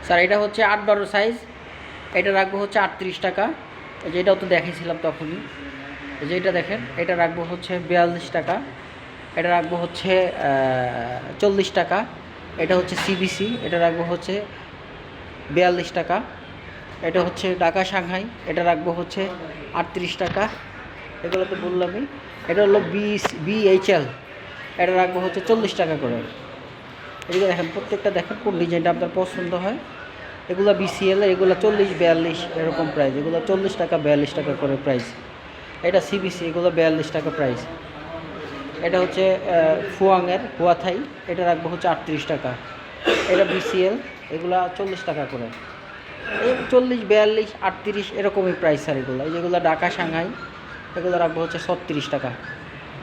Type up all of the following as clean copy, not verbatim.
Sir এটা হচ্ছে 8-12 size, এটা রাখবো হচ্ছে 38 টাকা। যেটাও তো দেখিয়েছিলাম তখনই, যেটা দেখেন এটা রাখবো হচ্ছে 42 টাকা, এটা রাখবো হচ্ছে 40 টাকা। এটা হচ্ছে সিবিসি, এটা রাখবো হচ্ছে 42 টাকা। এটা হচ্ছে ঢাকা সাংহাই, এটা রাখবো হচ্ছে 38 টাকা। এগুলো তো বললামই। এটা হলো বিএইচএল, এটা রাখবো হচ্ছে 40 টাকা করে। এদিকে দেখেন, প্রত্যেকটা দেখেন কোন ডিজাইনটা আপনার পছন্দ হয়। এগুলো বিসিএল, এগুলো 40-42 এরকম প্রাইস, এগুলো 40 টাকা 42 টাকা করে প্রাইস। এটা সিবিসি, এগুলো 42 টাকা প্রাইস। এটা হচ্ছে ফুয়াংয়ের হুয়াথাই, এটা রাখবো হচ্ছে 38 টাকা। এটা বিসিএল, এগুলা 40 টাকা করে। এই 40-42-38 এরকমই প্রাইস স্যার এগুলো। এই যেগুলো ঢাকা সাংহাই, এগুলো রাখবো হচ্ছে 36 টাকা।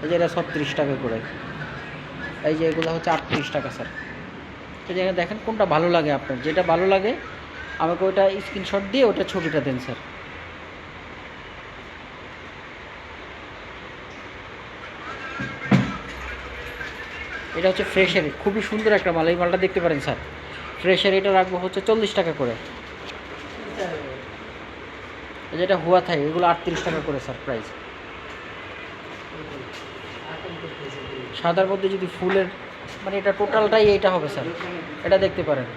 এই যে এটা 36 টাকা করে। এই যে এগুলো হচ্ছে 38 টাকা স্যার। এই যে দেখেন কোনটা ভালো লাগে আপনার, যেটা ভালো লাগে আমাকে ওইটা স্ক্রিনশট দিয়ে ওটা ছবিটা দেন স্যার। এটা হচ্ছে ফ্রেশের, খুবই সুন্দর একটা মাল, এই মালটা দেখতে পারেন স্যার। ফ্রেশের এটা রাখবো হচ্ছে 40 টাকা করে। যেটা হুয়া থাই, এগুলো 38 টাকা করে স্যার প্রাইস। সাদার মধ্যে যদি ফুলের, মানে এটা টোটালটাই এইটা হবে স্যার, এটা দেখতে পারেন।